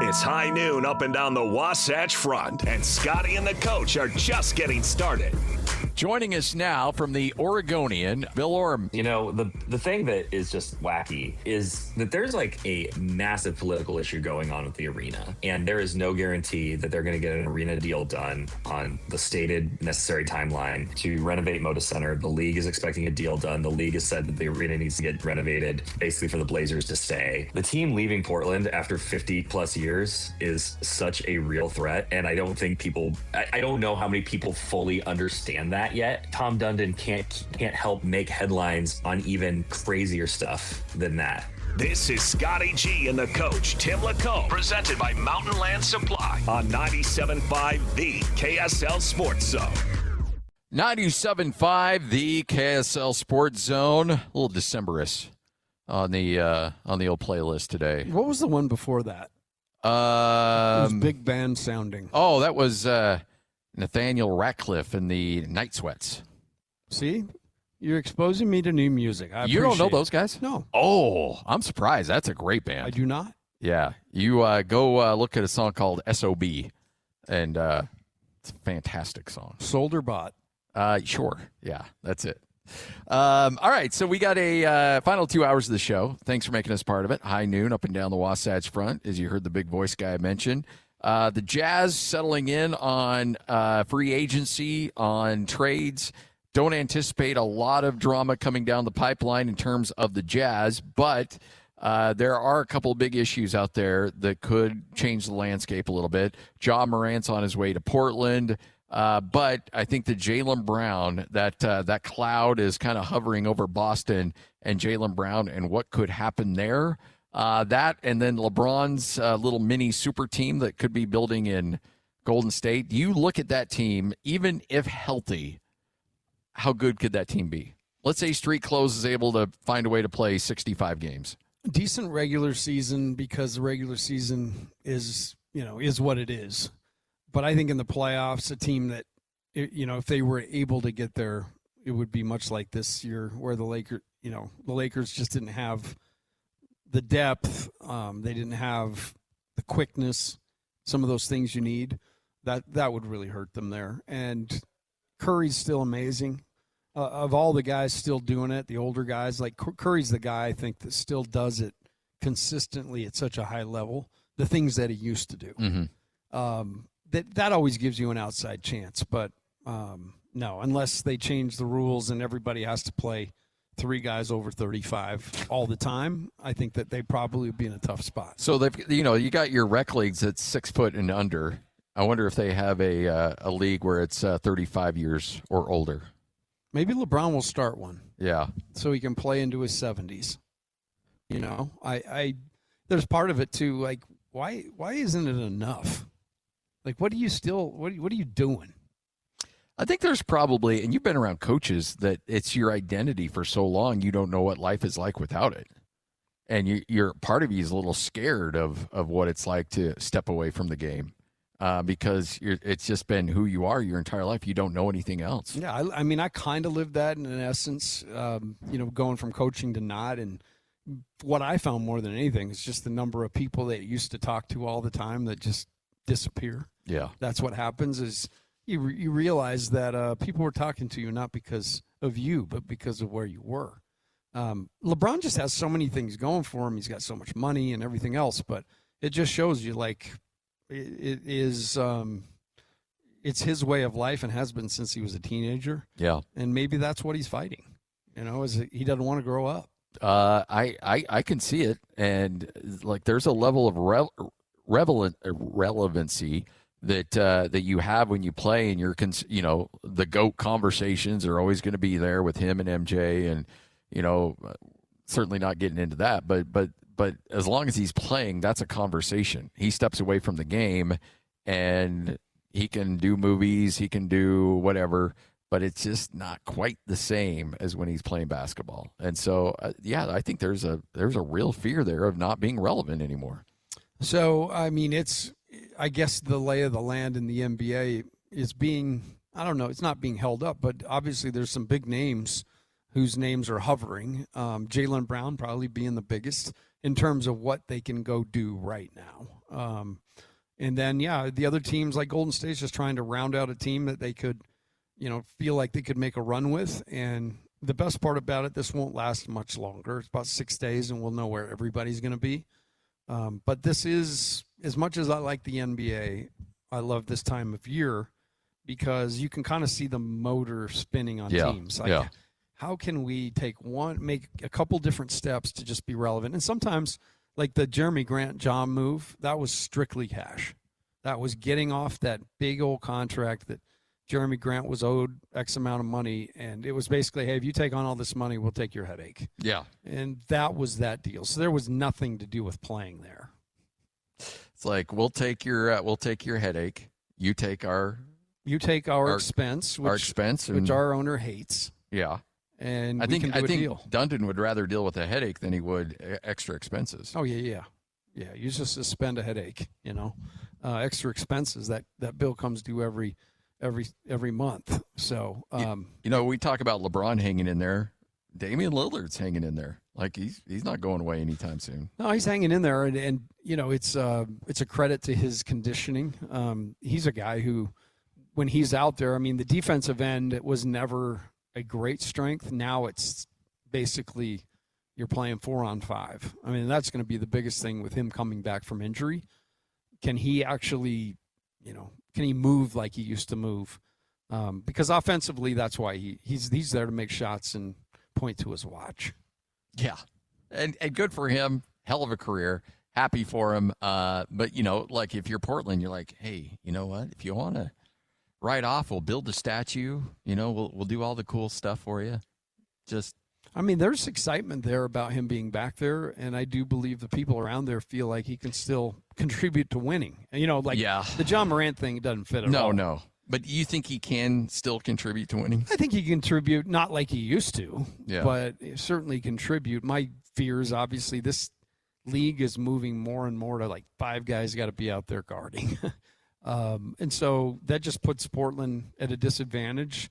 It's high noon up and down the Wasatch Front, and Scotty and the coach are just getting started. Joining us now from the Oregonian, Bill Orm. You know, the thing that is just wacky is that there's like a massive political issue going on with the arena, and there is no guarantee that they're going to get an arena deal done on the stated necessary timeline to renovate Moda Center. The league is expecting a deal done. The league has said that the arena needs to get renovated, basically for the Blazers to stay. The team leaving Portland after 50 plus years is such a real threat, and I don't think I don't know how many people fully understand that yet. Tom Dundon can't help make headlines on even crazier stuff than that. This is Scotty G and the coach, Tim LaComb, presented by Mountain Land Supply on 97.5 The KSL Sports Zone. 97.5 The KSL Sports Zone. A little Decemberous on the old playlist today. What was the one before that? It was big band sounding. Oh, that was Nathaniel Ratcliffe and the Night Sweats. See? You're exposing me to new music. You don't know those guys? No. Oh, I'm surprised. That's a great band. I do not. Yeah. You go look at a song called S.O.B., and it's a fantastic song. Sold or bought? Sure. Yeah, that's it. All right, so we got a final 2 hours of the show. Thanks for making us part of it. High noon up and down the Wasatch Front, as you heard the big voice guy mention. The Jazz settling in on free agency, on trades. Don't anticipate a lot of drama coming down the pipeline in terms of the Jazz, but there are a couple of big issues out there that could change the landscape a little bit. Ja Morant's on his way to Portland, but I think that Jaylen Brown, that cloud is kind of hovering over Boston and Jaylen Brown and what could happen there. That and then LeBron's little mini super team that could be building in Golden State. You look at that team, even if healthy, how good could that team be? Let's say Street Clothes is able to find a way to play 65 games. Decent regular season, because the regular season is what it is. But I think in the playoffs, a team that, if they were able to get there, it would be much like this year where the Lakers just didn't have the depth. They didn't have the quickness, some of those things you need. That would really hurt them there. And Curry's still amazing. Of all the guys still doing it, the older guys, like Curry's the guy I think that still does it consistently at such a high level, the things that he used to do. Mm-hmm. That always gives you an outside chance. But no, unless they change the rules and everybody has to play three guys over 35 all the time, I think that they probably would be in a tough spot. So you got your rec leagues at 6 foot and under. I wonder if they have a league where it's 35 years or older. Maybe LeBron will start one. Yeah. So he can play into his 70s. There's part of it too. Like, why isn't it enough? Like, what are you doing? I think there's probably, and you've been around coaches, that it's your identity for so long, you don't know what life is like without it. And you're part of you is a little scared of what it's like to step away from the game. Because it's just been who you are your entire life. You don't know anything else. Yeah, I kind of lived that in essence, going from coaching to not. And what I found more than anything is just the number of people that you used to talk to all the time that just disappear. Yeah. That's what happens is you realize that people were talking to you not because of you, but because of where you were. LeBron just has so many things going for him. He's got so much money and everything else, but it just shows you, like, it's his way of life and has been since he was a teenager. Yeah. And maybe that's what he's fighting, is he doesn't want to grow up. I can see it. And like, there's a level of relevancy that you have when you play, and the GOAT conversations are always going to be there with him and MJ, and, certainly not getting into that, but as long as he's playing, that's a conversation. He steps away from the game, and he can do movies, he can do whatever, but it's just not quite the same as when he's playing basketball. And so, I think there's a real fear there of not being relevant anymore. So, I guess the lay of the land in the NBA is it's not being held up, but obviously there's some big names whose names are hovering. Jaylen Brown probably being the biggest. in terms of what they can go do right now. And then, the other teams like Golden State's just trying to round out a team that they could, feel like they could make a run with. And the best part about it, this won't last much longer. It's about 6 days, and we'll know where everybody's going to be. But this is, as much as I like the NBA, I love this time of year because you can kind of see the motor spinning on teams. Like, how can we make a couple different steps to just be relevant? And sometimes, like the Jeremy Grant John move, that was strictly cash. That was getting off that big old contract that Jeremy Grant was owed X amount of money. And it was basically, hey, if you take on all this money, we'll take your headache. Yeah. And that was that deal. So there was nothing to do with playing there. It's like, we'll take your headache. You take our expense, which our owner hates. Yeah. And I think deal. Dundon would rather deal with a headache than he would extra expenses. Oh yeah. You just suspend a headache, extra expenses that bill comes due every month. So we talk about LeBron hanging in there. Damian Lillard's hanging in there. Like he's not going away anytime soon. No, he's hanging in there, and it's a credit to his conditioning. He's a guy who, when he's out there, I mean, the defensive end was never a great strength. Now it's basically you're playing 4-on-5. I mean, that's going to be the biggest thing with him coming back from injury. Can he actually, can he move like he used to move? Because offensively, that's why he's there to make shots and point to his watch. Yeah, and good for him. Hell of a career. Happy for him. But like if you're Portland, you're like, hey, you know what? If you want to write off, we'll build a statue. We'll do all the cool stuff for you. There's excitement there about him being back there, and I do believe the people around there feel like he can still contribute to winning. The John Morant thing doesn't fit at all. No. But you think he can still contribute to winning? I think he can contribute, not like he used to, but certainly contribute. My fear is obviously this league is moving more and more to like 5 guys got to be out there guarding. And so that just puts Portland at a disadvantage,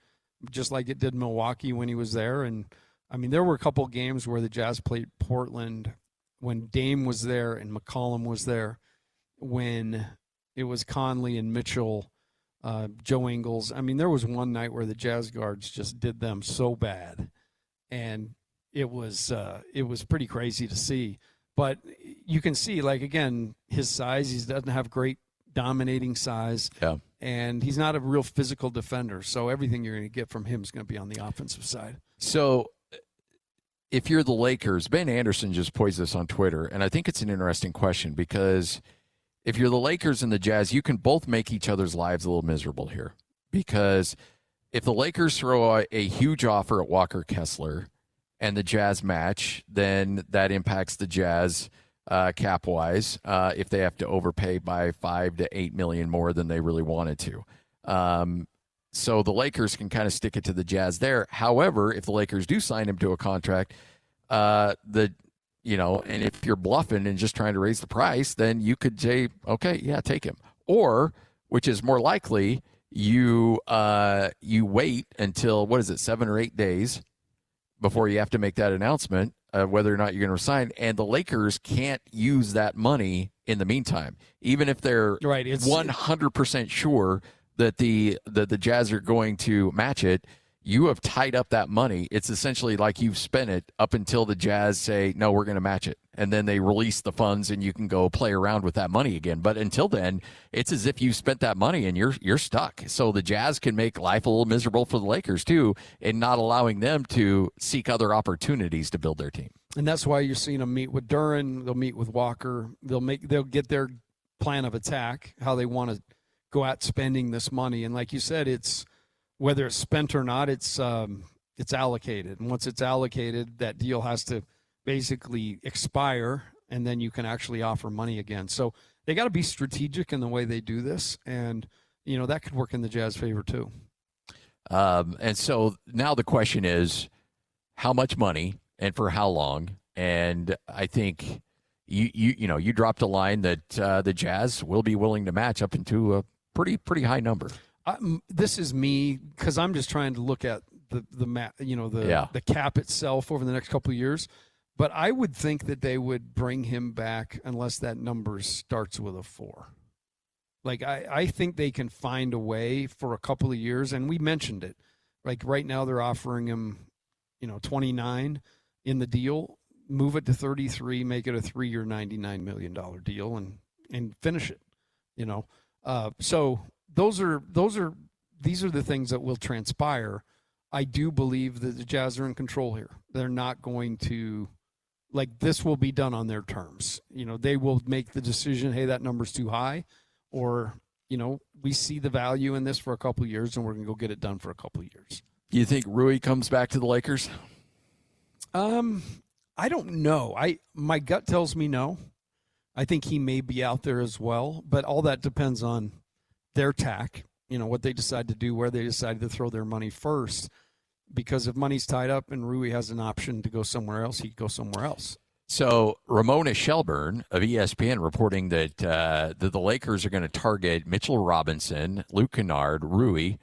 just like it did Milwaukee when he was there. And, there were a couple games where the Jazz played Portland when Dame was there and McCollum was there, when it was Conley and Mitchell, Joe Ingles. There was one night where the Jazz guards just did them so bad, and it was pretty crazy to see. But you can see, like, again, his size, he doesn't have great dominating size, and he's not a real physical defender. So everything you're going to get from him is going to be on the offensive side. So if you're the Lakers, Ben Anderson just posed this on Twitter, and I think it's an interesting question because if you're the Lakers and the Jazz, you can both make each other's lives a little miserable here. Because if the Lakers throw a huge offer at Walker Kessler and the Jazz match, then that impacts the Jazz cap-wise if they have to overpay by $5 to $8 million more than they really wanted to. So the Lakers can kind of stick it to the Jazz there. However, if the Lakers do sign him to a contract, and if you're bluffing and just trying to raise the price, then you could say, okay, yeah, take him. Or, which is more likely, you wait until, 7 or 8 days before you have to make that announcement whether or not you're going to resign. And the Lakers can't use that money in the meantime, even if they're 100% sure that the Jazz are going to match it. You have tied up that money. It's essentially like you've spent it up until the Jazz say, no, we're going to match it. And then they release the funds and you can go play around with that money again. But until then, it's as if you spent that money and you're stuck. So the Jazz can make life a little miserable for the Lakers too, in not allowing them to seek other opportunities to build their team. And that's why you're seeing them meet with Duren. They'll meet with Walker. They'll get their plan of attack, how they want to go out spending this money. And like you said, it's whether it's spent or not, it's allocated. And once it's allocated, that deal has to basically expire, and then you can actually offer money again. So they got to be strategic in the way they do this, and that could work in the Jazz favor too. And so now the question is, how much money and for how long? And I think you dropped a line that the Jazz will be willing to match up into a pretty high number. This is me because I'm just trying to look at the cap itself over the next couple of years. But I would think that they would bring him back unless that number starts with a 4. Like, I think they can find a way for a couple of years, and we mentioned it. Like, right now they're offering him, 29 in the deal. Move it to 33, make it a 3-year, $99 million deal, and finish it. So these are the things that will transpire. I do believe that the Jazz are in control here. They're not going to, this will be done on their terms. They will make the decision, hey, that number's too high, or, we see the value in this for a couple of years and we're going to go get it done for a couple of years. Do you think Rui comes back to the Lakers? I don't know. My gut tells me no. I think he may be out there as well, but all that depends on their tack, what they decide to do, where they decide to throw their money first. Because if money's tied up and Rui has an option to go somewhere else, he'd go somewhere else. So Ramona Shelburne of ESPN reporting that the Lakers are going to target Mitchell Robinson, Luke Kennard, Rui,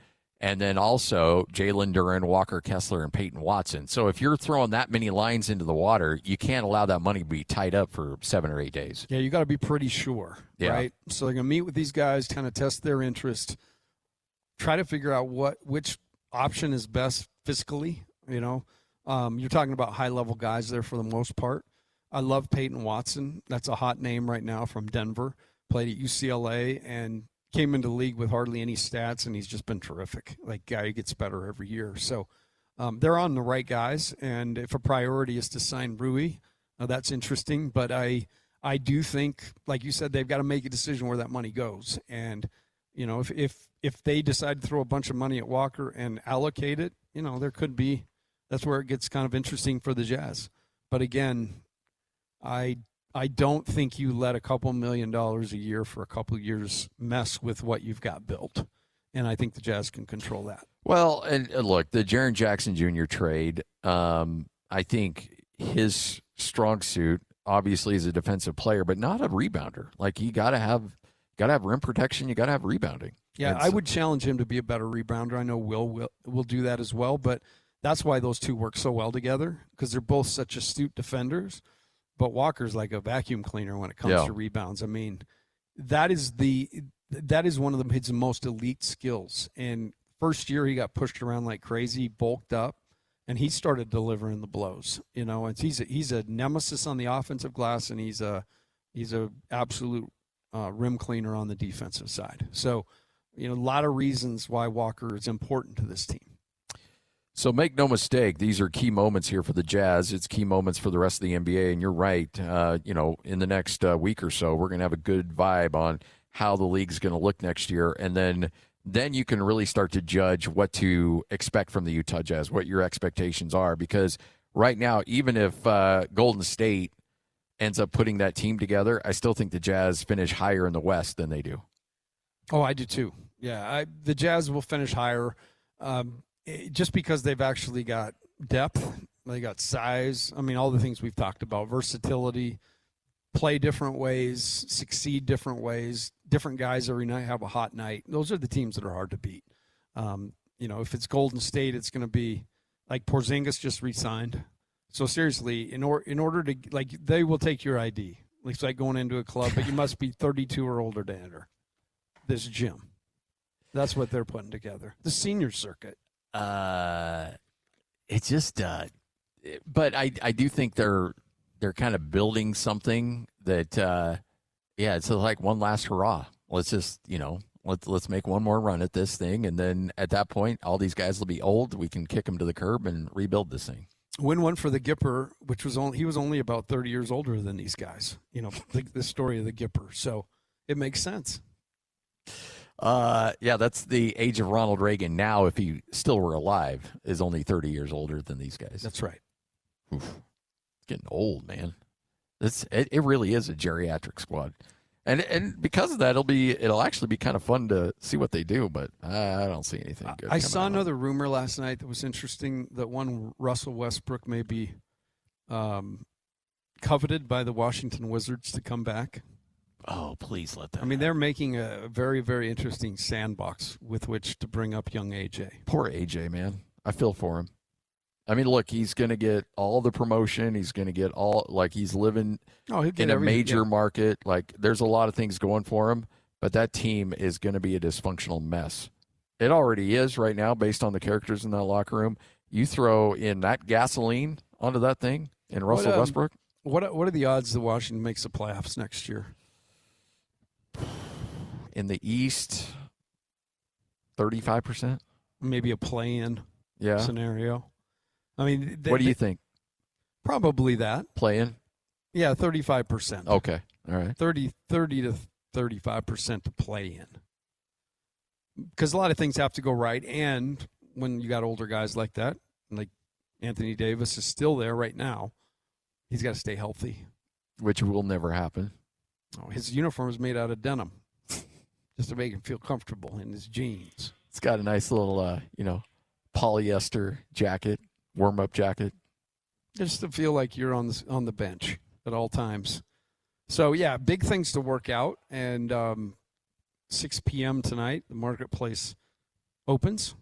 and then also Jalen Duren, Walker Kessler, and Peyton Watson. So if you're throwing that many lines into the water, you can't allow that money to be tied up for 7 or 8 days. Yeah, you got to be pretty sure, right? So they're going to meet with these guys, kind of test their interest, try to figure out which option is best fiscally. You're talking about high-level guys there for the most part. I love Peyton Watson. That's a hot name right now from Denver. Played at UCLA and came into the league with hardly any stats, and he's just been terrific. Guy who gets better every year. So they're on the right guys, and if a priority is to sign Rui, that's interesting. But I do think, like you said, they've got to make a decision where that money goes. And, if they decide to throw a bunch of money at Walker and allocate it, there could be – that's where it gets kind of interesting for the Jazz. But, again, I don't think you let a couple $1 million a year for a couple of years mess with what you've got built. And I think the Jazz can control that. Well, and look, the Jaren Jackson Jr. trade, I think his strong suit obviously is a defensive player, but not a rebounder. You got to have rim protection. You got to have rebounding. Yeah, I would challenge him to be a better rebounder. I know will do that as well, but that's why those two work so well together, because they're both such astute defenders. But Walker's like a vacuum cleaner when it comes to rebounds. I mean, that is one of his most elite skills. And first year he got pushed around like crazy, bulked up, and he started delivering the blows. And he's a nemesis on the offensive glass, and he's a absolute rim cleaner on the defensive side. So, a lot of reasons why Walker is important to this team. So make no mistake, these are key moments here for the Jazz. It's key moments for the rest of the NBA, and you're right. In the next week or so, we're going to have a good vibe on how the league's going to look next year, and then you can really start to judge what to expect from the Utah Jazz, what your expectations are. Because right now, even if Golden State ends up putting that team together, I still think the Jazz finish higher in the West than they do. Oh, I do too. Yeah, the Jazz will finish higher. Just because they've actually got depth, they got size. I mean, all the things we've talked about, versatility, play different ways, succeed different ways. Different guys every night have a hot night. Those are the teams that are hard to beat. If it's Golden State, it's going to be like Porzingis just re-signed. So seriously, in order to they will take your ID. It's like going into a club, but you must be 32 or older to enter this gym. That's what they're putting together. The senior circuit. It's just, but I do think they're kind of building something that, it's like one last hurrah. Let's just, let's make one more run at this thing. And then at that point, all these guys will be old. We can kick them to the curb and rebuild this thing. Win one for the Gipper, which he was only about 30 years older than these guys, the story of the Gipper. So it makes sense. That's the age of Ronald Reagan now, if he still were alive, is only 30 years older than these guys. That's right. Oof. It's getting old, man. It really is a geriatric squad. And because of that, it'll actually be kind of fun to see what they do, but I don't see anything good. I saw another rumor last night that was interesting, that one Russell Westbrook may be coveted by the Washington Wizards to come back. Oh, please let them. I mean, they're making a very, very interesting sandbox with which to bring up young AJ. Poor AJ, man. I feel for him. I mean, look, he's going to get all the promotion. He's going to get all, like, he's living in a major market. Like, there's a lot of things going for him, but that team is going to be a dysfunctional mess. It already is right now based on the characters in that locker room. You throw in that gasoline onto that thing and Russell Westbrook. What are the odds that Washington makes the playoffs next year? In the East, 35%. Maybe a play-in scenario. I mean, what do you think? Probably that. Play-in? Yeah, 35%. Okay, all right. 30 to 35% to play in. Because a lot of things have to go right, and when you got older guys like that, like Anthony Davis is still there right now, he's got to stay healthy. Which will never happen. Oh, his uniform is made out of denim, just to make him feel comfortable in his jeans. It's got a nice little, polyester jacket, warm-up jacket. Just to feel like you're on the bench at all times. So, yeah, big things to work out. And 6 p.m. tonight, the marketplace opens.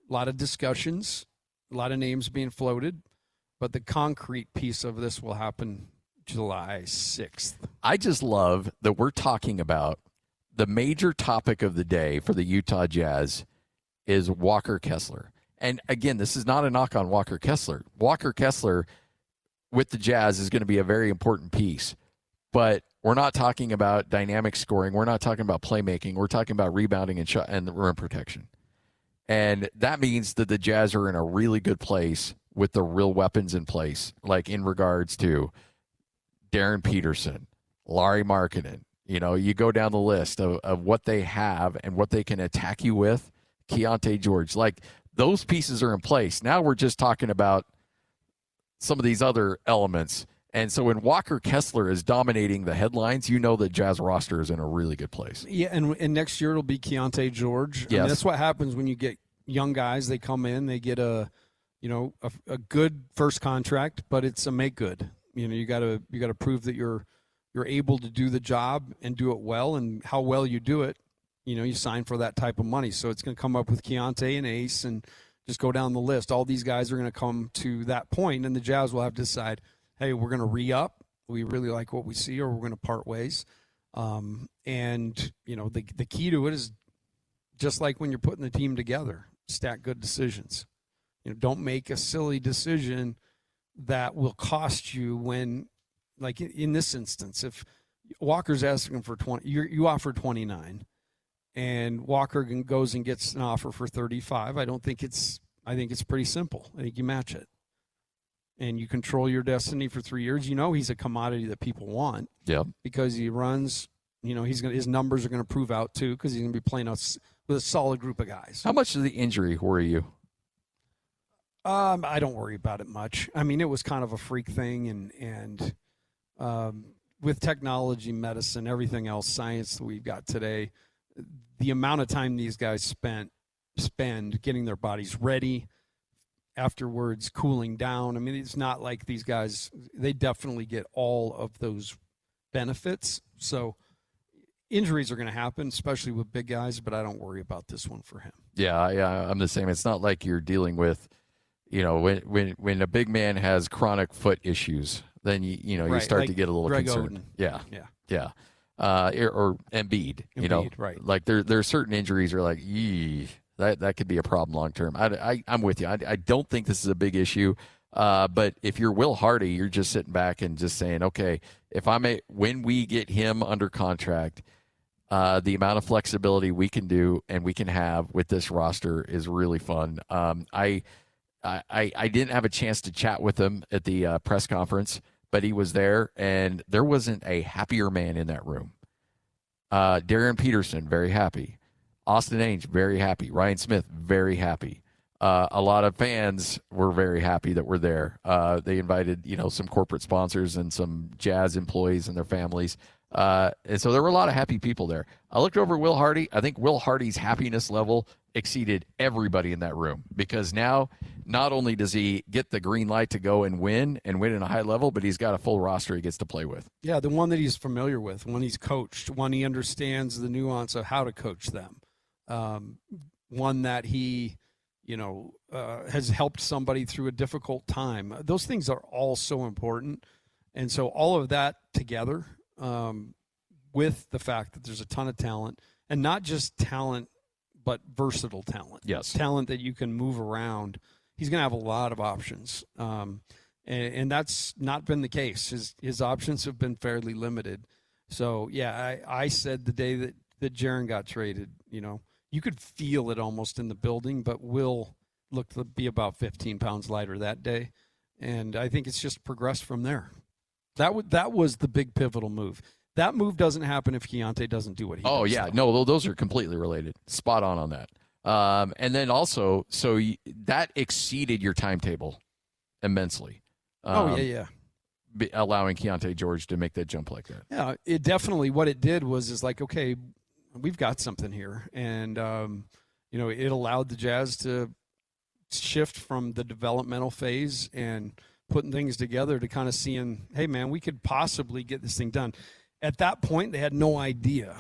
A lot of discussions, a lot of names being floated. But the concrete piece of this will happen July 6th. I just love that we're talking about the major topic of the day for the Utah Jazz is Walker Kessler. And again, this is not a knock on Walker Kessler. Walker Kessler with the Jazz is going to be a very important piece. But we're not talking about dynamic scoring. We're not talking about playmaking. We're talking about rebounding and rim protection. And that means that the Jazz are in a really good place with the real weapons in place, like in regards to Darren Peterson, Lauri Markkanen. You go down the list of what they have and what they can attack you with. Keontae George, like those pieces are in place. Now we're just talking about some of these other elements. And so when Walker Kessler is dominating the headlines, the Jazz roster is in a really good place. Yeah, and next year it'll be Keontae George. Yes. I mean, that's what happens when you get young guys. They come in, they get a good first contract, but it's a make good. You got to prove that you're able to do the job and do it well, and how well you do it. You sign for that type of money. So it's going to come up with Keontae and Ace and just go down the list. All these guys are going to come to that point, and the Jazz will have to decide, hey, we're going to re-up. We really like what we see, or we're going to part ways. The key to it is just like when you're putting the team together, stack good decisions. Don't make a silly decision that will cost you when, like in this instance, if Walker's asking for 20, you offer 29, and Walker goes and gets an offer for 35. I think it's pretty simple. I think you match it. And you control your destiny for 3 years. He's a commodity that people want. Yeah. Because he runs, his numbers are going to prove out too, because he's going to be playing with a solid group of guys. How much does the injury worry you? I don't worry about it much. I mean, it was kind of a freak thing, and with technology, medicine, everything else, science that we've got today, the amount of time these guys spend getting their bodies ready, afterwards cooling down. I mean, it's not like these guys, they definitely get all of those benefits. So injuries are going to happen, especially with big guys, but I don't worry about this one for him. Yeah, I'm the same. It's not like you're dealing with, when a big man has chronic foot issues, then you start to get a little Greg concerned. Oden. Yeah. Or Embiid, right. like there are certain injuries are like, that could be a problem long term. I'm with you. I don't think this is a big issue. But if you're Will Hardy, you're just sitting back and just saying, okay, when we get him under contract, the amount of flexibility we can do and we can have with this roster is really fun. I didn't have a chance to chat with him at the press conference, but he was there, and there wasn't a happier man in that room. Darren Peterson, very happy. Austin Ainge, very happy. Ryan Smith, very happy. A lot of fans were very happy that we're there. They invited, some corporate sponsors and some Jazz employees and their families. And so there were a lot of happy people there. I looked over at Will Hardy. I think Will Hardy's happiness level exceeded everybody in that room, because now not only does he get the green light to go and win in a high level, but he's got a full roster he gets to play with. Yeah, the one that he's familiar with, one he's coached, one he understands the nuance of how to coach them, one that he has helped somebody through a difficult time. Those things are all so important. And so all of that together, with the fact that there's a ton of talent, and not just talent, but versatile talent. Yes. Talent that you can move around. He's going to have a lot of options. And that's not been the case. His options have been fairly limited. So, yeah, I said the day that Jaron got traded, you could feel it almost in the building, but Will looked to be about 15 pounds lighter that day. And I think it's just progressed from there. That was the big pivotal move. That move doesn't happen if Keontae doesn't do what he does. Oh, yeah. Though. No, those are completely related. Spot on that. And then also, that exceeded your timetable immensely. Yeah. Allowing Keontae George to make that jump like that. Yeah, it definitely, what it did was like, okay, we've got something here. And, it allowed the Jazz to shift from the developmental phase and putting things together to kind of seeing, hey, man, we could possibly get this thing done. At that point, they had no idea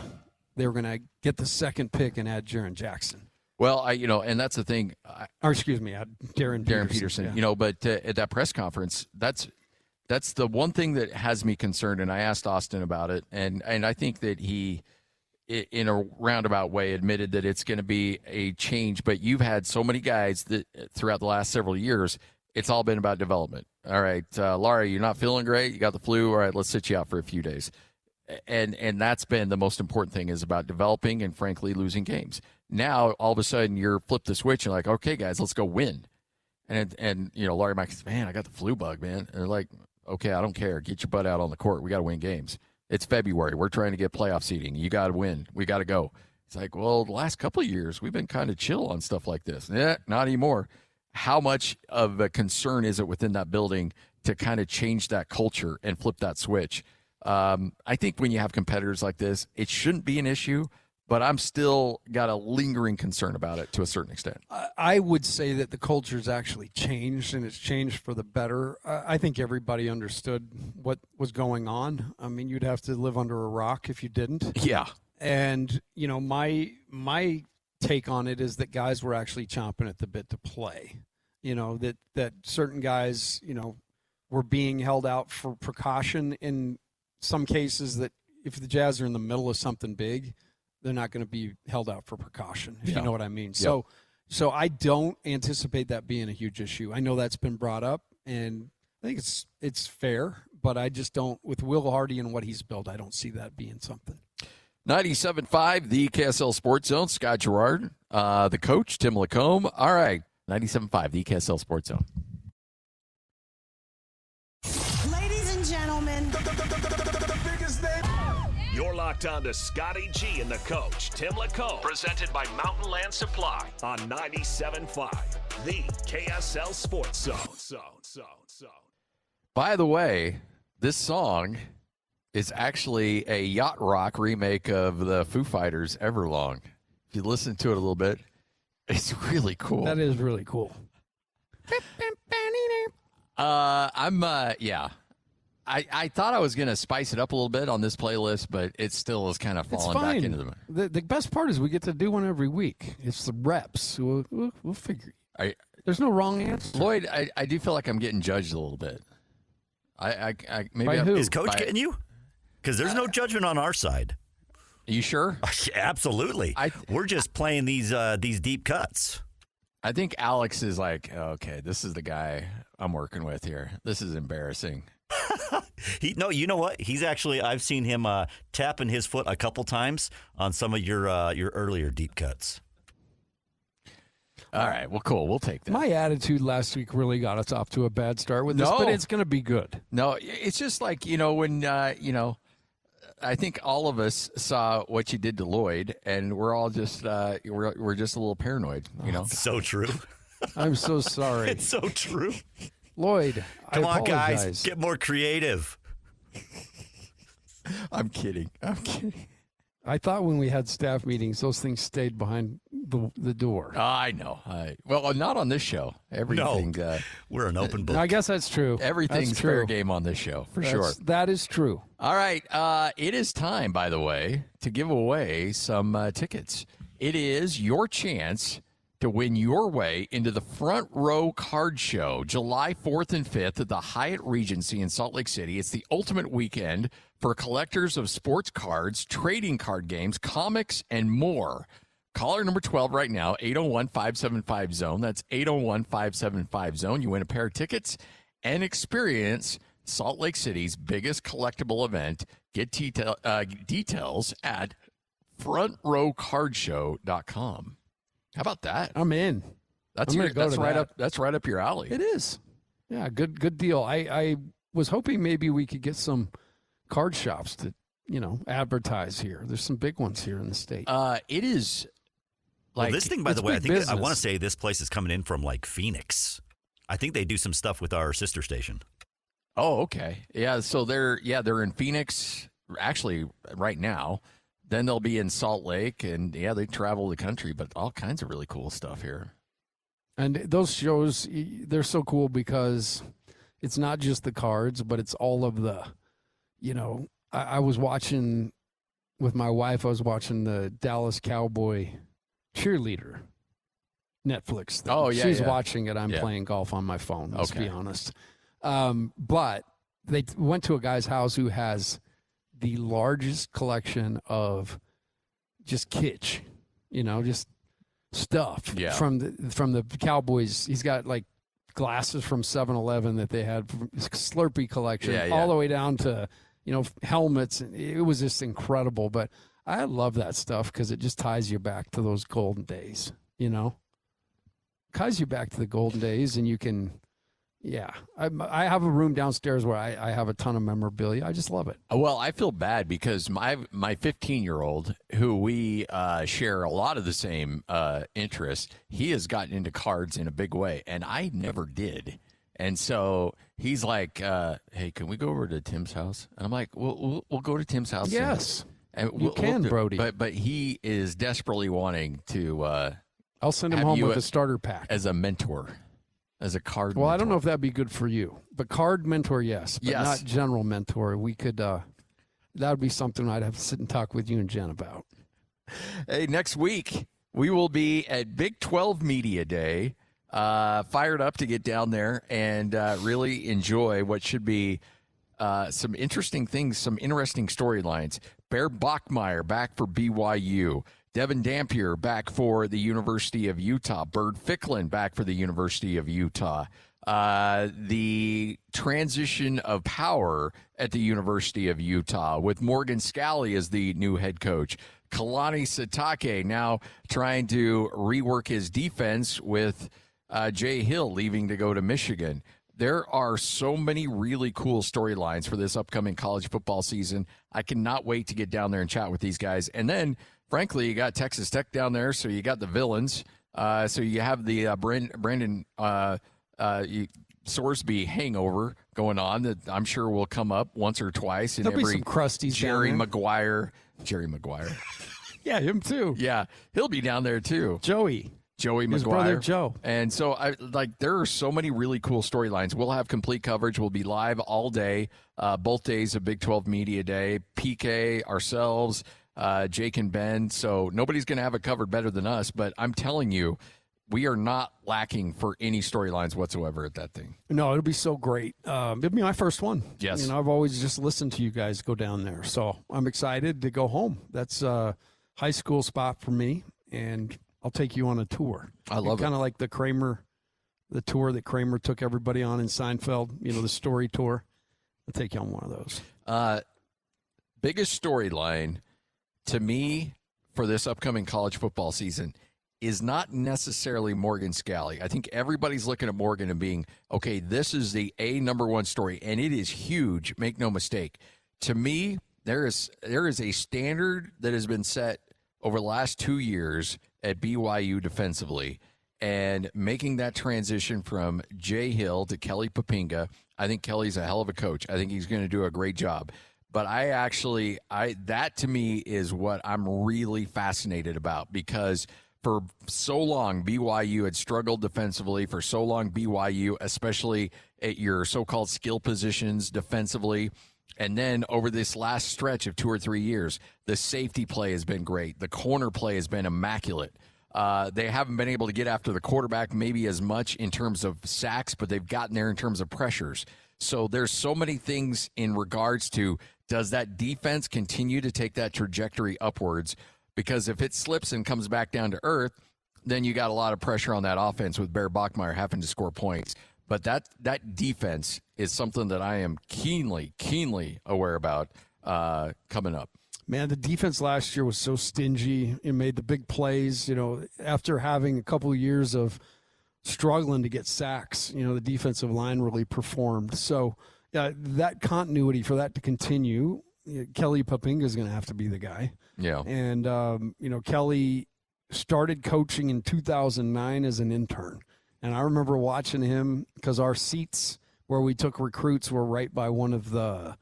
they were going to get the second pick and add Jaren Jackson. Well, and that's the thing. Or excuse me, Darren Peterson. Yeah. But at that press conference, that's the one thing that has me concerned. And I asked Austin about it, and I think that he, in a roundabout way, admitted that it's going to be a change. But you've had so many guys that throughout the last several years, it's all been about development. All right, Laurie, you're not feeling great. You got the flu. All right, let's sit you out for a few days. And that's been the most important thing, is about developing and, frankly, losing games. Now, all of a sudden, you're flipped the switch and like, okay, guys, let's go win. And Laurie Mike says, man, I got the flu bug, man. And they're like, okay, I don't care. Get your butt out on the court. We got to win games. It's February. We're trying to get playoff seeding. You got to win. We got to go. It's like, well, the last couple of years, we've been kind of chill on stuff like this. Yeah, not anymore. How much of a concern is it within that building to kind of change that culture and flip that switch? I think when you have competitors like this, it shouldn't be an issue, but I'm still got a lingering concern about it to a certain extent. I would say that the culture's actually changed, and it's changed for the better. I think everybody understood what was going on. I mean, you'd have to live under a rock if you didn't. Yeah. And, my take on it is that guys were actually chomping at the bit to play. That certain guys, were being held out for precaution in some cases, that if the Jazz are in the middle of something big, they're not going to be held out for precaution, if you know what I mean. Yep. So I don't anticipate that being a huge issue. I know that's been brought up, and I think it's fair, but I just don't, with Will Hardy and what he's built, I don't see that being something. 97.5, the KSL Sports Zone. Scott Garrard, the coach, Tim LaComb. All right, 97.5, the KSL Sports Zone. Ladies and gentlemen, The biggest name. You're locked on to Scotty G and the coach, Tim LaComb. Presented by Mountain Land Supply on 97.5, the KSL Sports Zone. By the way, this song is actually a yacht rock remake of the Foo Fighters' Everlong. If you listen to it a little bit, it's really cool. That is really cool. I thought I was going to spice it up a little bit on this playlist, but it still is kind of falling back into the best part is we get to do one every week. It's the reps. We'll figure. There's no wrong answer. Lloyd, I do feel like I'm getting judged a little bit. Maybe By who? Is Coach getting you? Because there's no judgment on our side. Are you sure? Absolutely. We're just playing these deep cuts. I think Alex is like, okay, this is the guy I'm working with here. This is embarrassing. You know what? He's actually, I've seen him tapping his foot a couple times on some of your earlier deep cuts. All right, well, cool. We'll take that. My attitude last week really got us off to a bad start with this, but it's going to be good. No, it's just like, when, I think all of us saw what you did to Lloyd, and we're all just, we're just a little paranoid, So true. I'm so sorry. It's so true. Lloyd, Come I on, apologize. guys. Get more creative. I'm kidding. I thought when we had staff meetings, those things stayed behind the door. I know. Well, not on this show. Everything. No, we're an open book. I guess that's true. Everything's that's fair true. game on this show, for sure. That is true. All right. It is time, by the way, to give away some tickets. It is your chance to win your way into the Front Row Card Show, July 4th and 5th at the Hyatt Regency in Salt Lake City. It's the ultimate weekend for collectors of sports cards, trading card games, comics, and more. Caller number 12 right now, 801-575-ZONE. That's 801-575-ZONE. You win a pair of tickets and experience Salt Lake City's biggest collectible event. Get details at frontrowcardshow.com. How about that? I'm in. That's right up your alley. It is. Yeah, good deal. I was hoping maybe we could get some card shops to, advertise here. There's some big ones here in the state. It is like this thing, by the way, I want to say this place is coming in from like Phoenix. I think they do some stuff with our sister station. Oh, okay. Yeah, so they're in Phoenix actually right now. Then they'll be in Salt Lake, and they travel the country, but all kinds of really cool stuff here. And those shows, they're so cool because it's not just the cards, but it's all of the, I was watching with my wife, I was watching the Dallas Cowboy cheerleader Netflix thing. Oh, yeah. She's watching it. I'm playing golf on my phone, let's be honest. But they went to a guy's house who has the largest collection of just kitsch, just stuff from the Cowboys. He's got like glasses from 7-Eleven that they had, Slurpee collection, all the way down to, helmets. It was just incredible. But I love that stuff because it just ties you back to those golden days, ties you back to the golden days, and you can. Yeah, I have a room downstairs where I have a ton of memorabilia. I just love it. Well, I feel bad because my 15-year-old, who we share a lot of the same interests, he has gotten into cards in a big way, and I never did. And so he's like, "Hey, can we go over to Tim's house?" And I'm like, "We'll go to Tim's house." Yes, and you can, Brody. But he is desperately wanting to. I'll send him home with a starter pack as a mentor. As a card Well, mentor. I don't know if that'd be good for you. But card mentor, yes. But not general mentor. We could, that would be something I'd have to sit and talk with you and Jen about. Hey, next week, we will be at Big 12 Media Day. Fired up to get down there and really enjoy what should be some interesting things, some interesting storylines. Bear Bachmeier back for BYU. Devin Dampier back for the University of Utah. Bird Ficklin back for the University of Utah. The transition of power at the University of Utah with Morgan Scalley as the new head coach. Kalani Sitake now trying to rework his defense with Jay Hill leaving to go to Michigan. There are so many really cool storylines for this upcoming college football season. I cannot wait to get down there and chat with these guys. And then, frankly, you got Texas Tech down there, so you got the villains. So you have the Brandon Sorsby hangover going on that I'm sure will come up once or twice in There'll every be some crusties Jerry down there. Maguire. Jerry Maguire. Yeah, him too. Yeah, he'll be down there too. Joey Maguire. brother Joe. And so there are so many really cool storylines. We'll have complete coverage. We'll be live all day, both days of Big 12 Media Day. PK, ourselves, Jake and Ben. So nobody's going to have it covered better than us. But I'm telling you, we are not lacking for any storylines whatsoever at that thing. No, it'll be so great. It'll be my first one. Yes. I've always just listened to you guys go down there. So I'm excited to go home. That's a high school spot for me. And I'll take you on a tour. I love it. Kind of like the tour that Kramer took everybody on in Seinfeld, the story tour. I'll take you on one of those. Biggest storyline to me for this upcoming college football season is not necessarily Morgan Scalley. I think everybody's looking at Morgan and being, okay, this is the number one story, and it is huge. Make no mistake. To me, there is a standard that has been set over the last 2 years at BYU defensively, and making that transition from Jay Hill to Kelly Papinga. I think Kelly's a hell of a coach. I think he's going to do a great job. But that to me is what I'm really fascinated about, because for so long, BYU had struggled defensively. For so long, BYU, especially at your so-called skill positions defensively. And then over this last stretch of 2 or 3 years, the safety play has been great. The corner play has been immaculate. They haven't been able to get after the quarterback maybe as much in terms of sacks, but they've gotten there in terms of pressures. So there's so many things in regards to, does that defense continue to take that trajectory upwards? Because if it slips and comes back down to earth, then you got a lot of pressure on that offense with Bear Bachmeier having to score points. But that defense is something that I am keenly aware about coming up. Man, the defense last year was so stingy. It made the big plays. After having a couple of years of struggling to get sacks, the defensive line really performed. So, yeah, that continuity, for that to continue, Kelly Papinga is going to have to be the guy. Yeah. And, Kelly started coaching in 2009 as an intern. And I remember watching him because our seats where we took recruits were right by one of the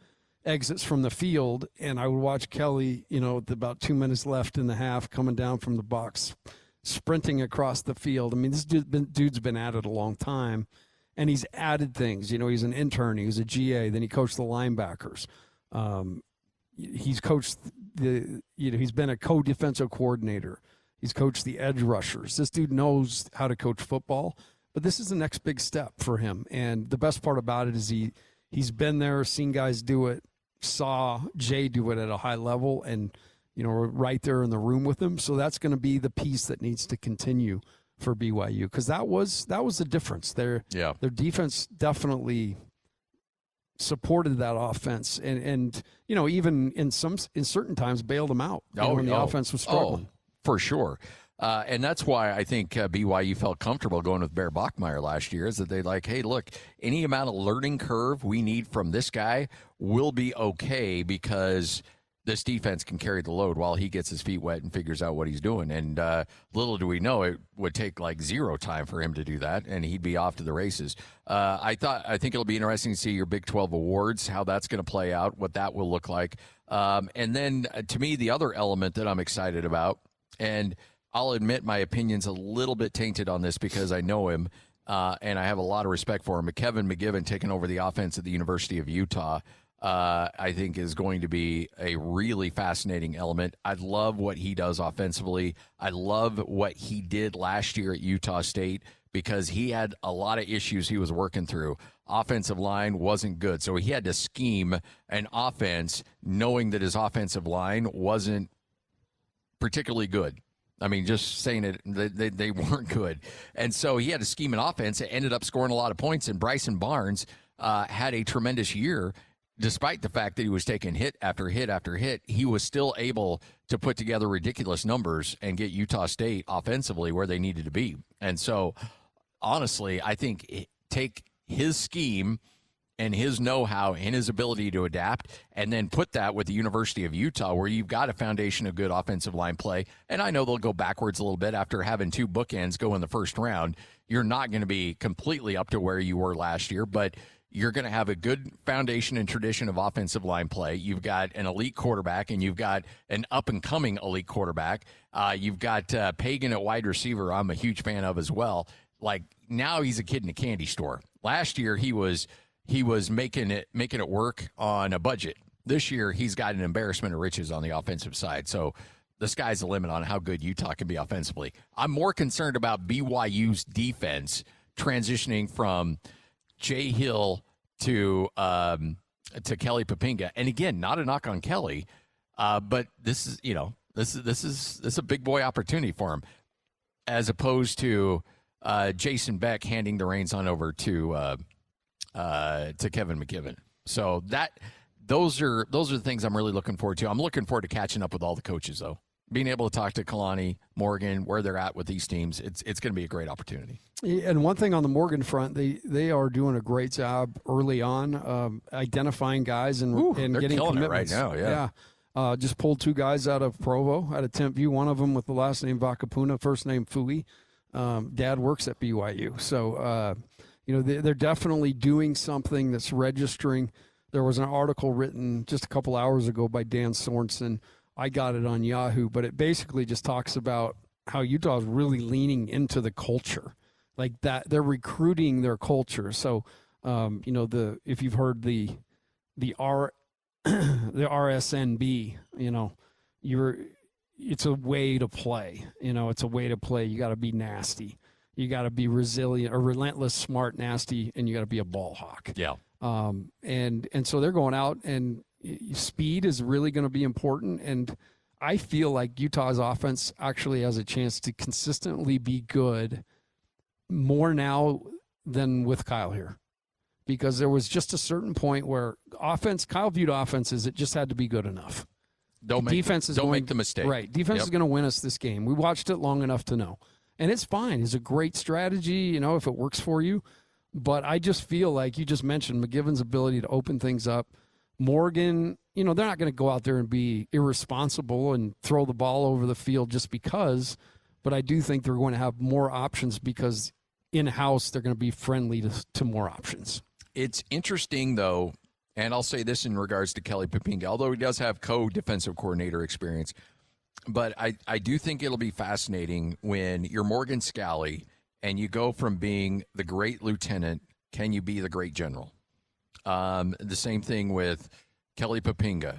exits from the field. And I would watch Kelly, with about 2 minutes left in the half, coming down from the box, sprinting across the field. I mean, this dude's been at it a long time. And he's added things. He's an intern. He was a GA. Then he coached the linebackers. He's coached he's been a co-defensive coordinator. He's coached the edge rushers. This dude knows how to coach football, but this is the next big step for him. And the best part about it is he's been there, seen guys do it, saw Jay do it at a high level, and right there in the room with him. So that's going to be the piece that needs to continue for BYU, because that was the difference. Their defense definitely supported that offense, and even in certain times bailed them out when the offense was struggling. For sure. And that's why I think BYU felt comfortable going with Bear Bachmeier last year, is that they hey, look, any amount of learning curve we need from this guy will be okay, because this defense can carry the load while he gets his feet wet and figures out what he's doing. And little do we know, it would take zero time for him to do that, and he'd be off to the races. I think it'll be interesting to see your Big 12 awards, how that's going to play out, what that will look like. And then to me, the other element that I'm excited about, and I'll admit my opinion's a little bit tainted on this because I know him, and I have a lot of respect for him. Kevin McGivern taking over the offense at the University of Utah, I think is going to be a really fascinating element. I love what he does offensively. I love what he did last year at Utah State, because he had a lot of issues he was working through. Offensive line wasn't good, so he had to scheme an offense knowing that his offensive line wasn't particularly good. I mean, just saying it, they weren't good. And so he had to scheme an offense that ended up scoring a lot of points, and Bryson Barnes had a tremendous year. Despite the fact that he was taking hit after hit after hit, he was still able to put together ridiculous numbers and get Utah State offensively where they needed to be. And so, honestly, I think take his scheme and his know-how and his ability to adapt, and then put that with the University of Utah, where you've got a foundation of good offensive line play. And I know they'll go backwards a little bit after having two bookends go in the first round. You're not going to be completely up to where you were last year, but you're going to have a good foundation and tradition of offensive line play. You've got an elite quarterback, and you've got an up-and-coming elite quarterback. You've got Pagan at wide receiver, I'm a huge fan of as well. Now he's a kid in a candy store. Last year he was making it work on a budget. This year he's got an embarrassment of riches on the offensive side. So the sky's the limit on how good Utah can be offensively. I'm more concerned about BYU's defense transitioning from Jay Hill to Kelly Papinga. And again, not a knock on Kelly, but this is a big boy opportunity for him, as opposed to Jason Beck handing the reins on over to Kevin McGivern. So those are the things I'm really looking forward to. I'm looking forward to catching up with all the coaches, though. Being able to talk to Kalani, Morgan, where they're at with these teams, it's going to be a great opportunity. And one thing on the Morgan front, they are doing a great job early on identifying guys and getting commitments right now. Yeah. Just pulled two guys out of Provo, out of Temp View. One of them with the last name Vakapuna, first name Fui. Dad works at BYU, so they're definitely doing something that's registering. There was an article written just a couple hours ago by Dan Sorensen. I got it on Yahoo, but it basically just talks about how Utah is really leaning into the culture, like that. They're recruiting their culture. So, if you've heard the RSNB, it's a way to play. It's a way to play. You got to be nasty. You got to be resilient or relentless, smart, nasty, and you got to be a ball hawk. Yeah. And so they're going out, and speed is really going to be important. And I feel like Utah's offense actually has a chance to consistently be good more now than with Kyle here, because there was just a certain point where Kyle viewed offense as it just had to be good enough. Don't make the mistake. Right. Defense is going to win us this game. We watched it long enough to know. And it's fine. It's a great strategy, if it works for you. But I just feel like you just mentioned McGivern's ability to open things up. Morgan, they're not going to go out there and be irresponsible and throw the ball over the field just because. But I do think they're going to have more options because in-house they're going to be friendly to more options. It's interesting, though, and I'll say this in regards to Kelly Poppinga, although he does have co-defensive coordinator experience. But I do think it'll be fascinating when you're Morgan Scalley and you go from being the great lieutenant, can you be the great general? The same thing with Kelly Poppinga.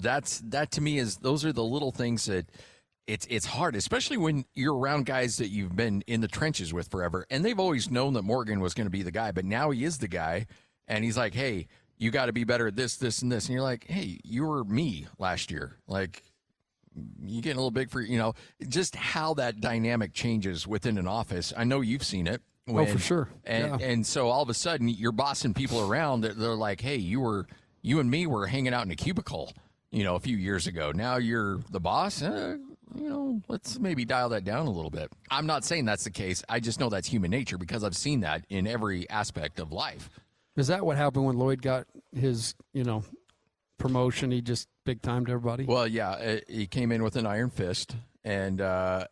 That to me those are the little things that it's hard, especially when you're around guys that you've been in the trenches with forever. And they've always known that Morgan was going to be the guy, but now he is the guy. And he's like, hey, you got to be better at this, this, and this. And you're like, hey, you were me last year. Like, you getting a little big for, just how that dynamic changes within an office. I know you've seen it. For sure. And so all of a sudden you're bossing people around. They're like, hey, you and me were hanging out in a cubicle, a few years ago. Now you're the boss. Let's maybe dial that down a little bit. I'm not saying that's the case. I just know that's human nature because I've seen that in every aspect of life. Is that what happened when Lloyd got his, promotion? He just big timed everybody? Well, yeah, he came in with an iron fist, and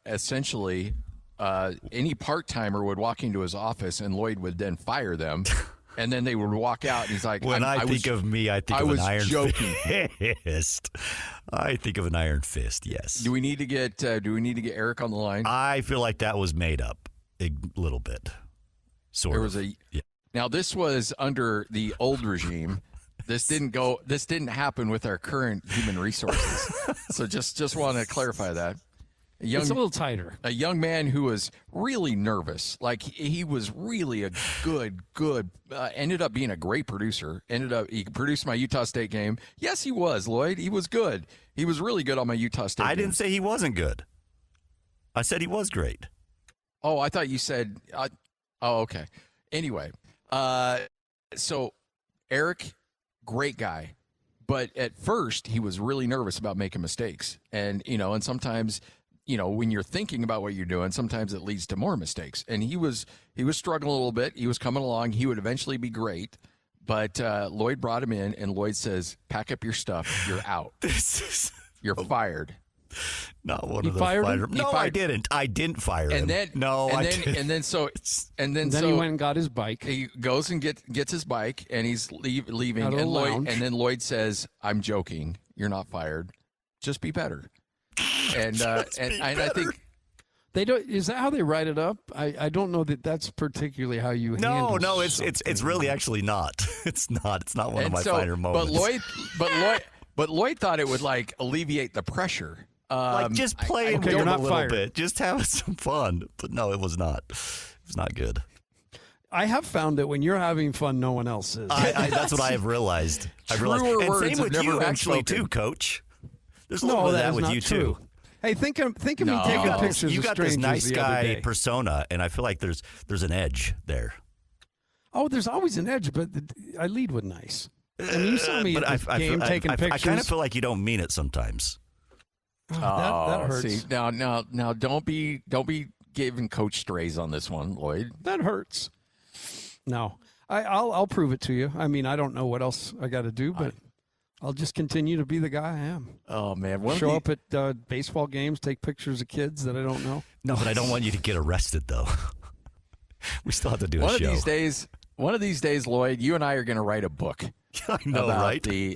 essentially any part-timer would walk into his office, and Lloyd would then fire them, and then they would walk out, and he's like, when I think of me, I think of an iron fist. I think of an iron fist, yes. Do we need to get Eric on the line? I feel like that was made up a little bit. Now, this was under the old regime. This didn't happen with our current human resources. So just want to clarify that. It's a little tighter. A young man who was really nervous. Like, he was really a good, ended up being a great producer. He produced my Utah State game. Yes, he was, Lloyd. He was good. He was really good on my Utah State game. I didn't say he wasn't good. I said he was great. Oh, I thought you said okay. Anyway, so Eric, great guy. But at first, he was really nervous about making mistakes. And, and sometimes, when you're thinking about what you're doing, sometimes it leads to more mistakes. And he was struggling a little bit. He was coming along. He would eventually be great. But Lloyd brought him in, and Lloyd says, pack up your stuff. You're out. You're fired. Not one of the fire. No, I didn't. I didn't fire him. Then he went and got his bike. He goes and gets his bike, and he's leaving. And then Lloyd says, "I'm joking. You're not fired. Just be better." And I think they don't. Is that how they write it up? I don't know that that's particularly how you. handle No. It's really actually not. It's not. It's not one of my finer moments. But Lloyd thought it would alleviate the pressure. Just play and you're not a little fired. bit. Just have some fun. But no, it was not. It was not good. I have found that when you're having fun, no one else is. That's what I have realized. And same with you, actually, too, Coach. There's a little bit of that with you, too. Hey, think of me taking pictures You of got this strangers nice the other guy day. persona, and I feel like there's an edge there. Oh, there's always an edge, but I lead with nice. I mean, you saw me at the game taking pictures. I kind of feel like you don't mean it sometimes. That hurts. See, now, don't be giving Coach strays on this one, Lloyd. That hurts. No, I'll prove it to you. I mean, I don't know what else I got to do, but I'll just continue to be the guy I am. Oh man, show up at baseball games, take pictures of kids that I don't know. No, but I don't want you to get arrested, though. We still have to do a show. One of these days, Lloyd, you and I are going to write a book. I know, right?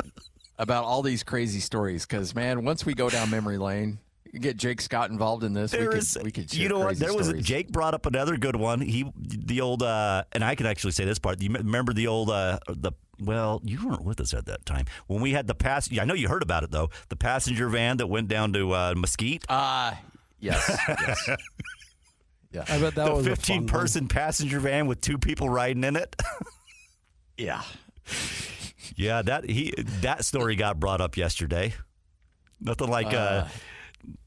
About all these crazy stories, because man, once we go down memory lane, you get Jake Scott involved in this. We could share stories. Jake brought up another good one. And I can actually say this part. You remember the old Well, you weren't with us at that time when we had I know you heard about it though. The passenger van that went down to Mesquite. Yes. Yeah. I bet that was a 15-person passenger van with 2 people riding in it. Yeah. Yeah, that story got brought up yesterday. Nothing like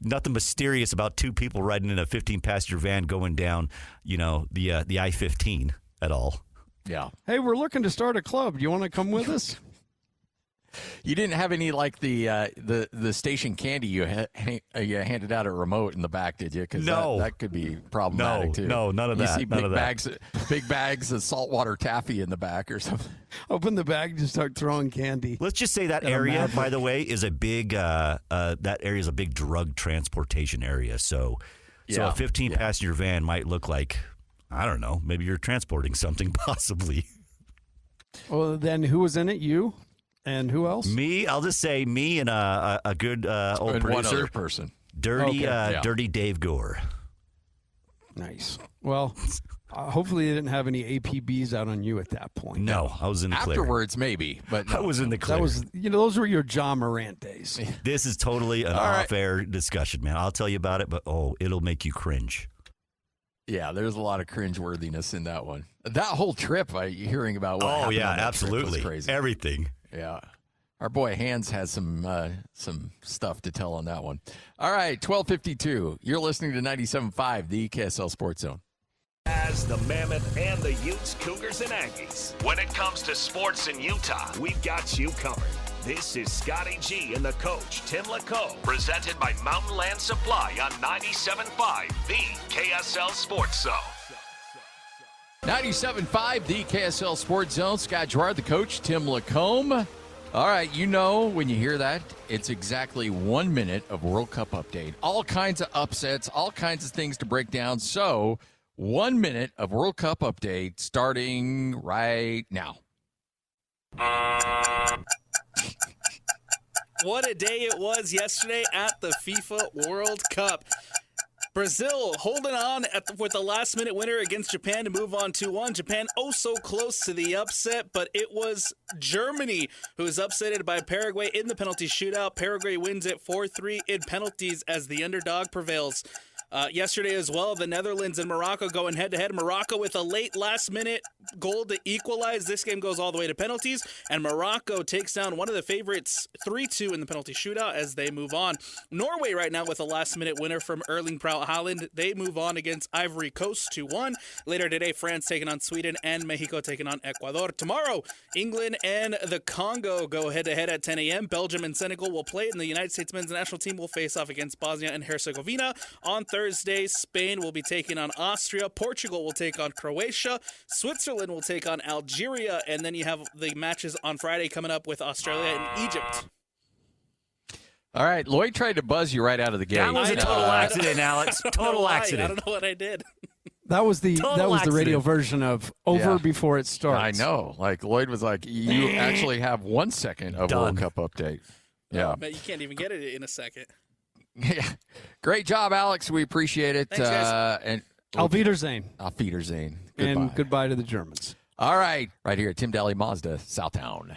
nothing mysterious about 2 people riding in a 15-passenger van going down, the I-15 at all. Yeah. Hey, we're looking to start a club. Do you want to come with us? You didn't have any like the station candy you handed out a remote in the back, did you? Because no, that could be problematic too. No, none of that. You see big bags of saltwater taffy in the back or something. Open the bag and start throwing candy. Let's just say that area, by the way, is a big drug transportation area. So a 15-passenger van might look like, I don't know, maybe you're transporting something possibly. Well, then who was in it? You? And who else? Me. I'll just say me and a good old and producer. One other person. Dirty Dave Gore. Nice. Well, hopefully they didn't have any APBs out on you at that point. No, I was in the clear. Afterwards, maybe, but no. I was in the clear. That was, those were your John Morant days. This is totally an off-air discussion, man. I'll tell you about it, but it'll make you cringe. Yeah, there's a lot of cringeworthiness in that one. That whole trip, hearing about what happened on that absolutely. trip was crazy. Everything. Yeah. Our boy Hans has some stuff to tell on that one. All right, 12:52. You're listening to 97.5, the KSL Sports Zone. As the Mammoth and the Utes, Cougars, and Aggies. When it comes to sports in Utah, we've got you covered. This is Scotty G and the coach, Tim LaComb, presented by Mountain Land Supply on 97.5, the KSL Sports Zone. 97.5, the KSL Sports Zone. Scott Garrard, the coach, Tim LaComb. All right, when you hear that, it's exactly 1 minute of World Cup update. All kinds of upsets, all kinds of things to break down. So 1 minute of World Cup update starting right now. What a day it was yesterday at the FIFA World Cup. Brazil holding on with the last-minute winner against Japan to move on 2-1. Japan so close to the upset, but it was Germany who was upsetted by Paraguay in the penalty shootout. Paraguay wins it 4-3 in penalties as the underdog prevails. Yesterday as well, the Netherlands and Morocco going head-to-head. Morocco with a late last-minute goal to equalize. This game goes all the way to penalties, and Morocco takes down one of the favorites 3-2 in the penalty shootout as they move on. Norway right now with a last-minute winner from Erling Braut Haaland. They move on against Ivory Coast 2-1. Later today, France taking on Sweden and Mexico taking on Ecuador. Tomorrow, England and the Congo go head-to-head at 10 a.m. Belgium and Senegal will play, and the United States men's national team will face off against Bosnia and Herzegovina. On Thursday, Spain will be taking on Austria. Portugal will take on Croatia. Switzerland will take on Algeria. And then you have the matches on Friday coming up with Australia and Egypt. All right, Lloyd tried to buzz you right out of the gate. That was a total accident, Alex. Total accident. I don't know what I did. That was the radio version of over before it starts. I know. Like Lloyd was like, you actually have 1 second of World Cup update. Yeah. But you can't even get it in a second. Yeah. Great job, Alex. We appreciate it. Thanks, guys. And Auf Wiedersehen. Auf Wiedersehen. And goodbye to the Germans. All right. Right here at Tim Daly Mazda, Southtown.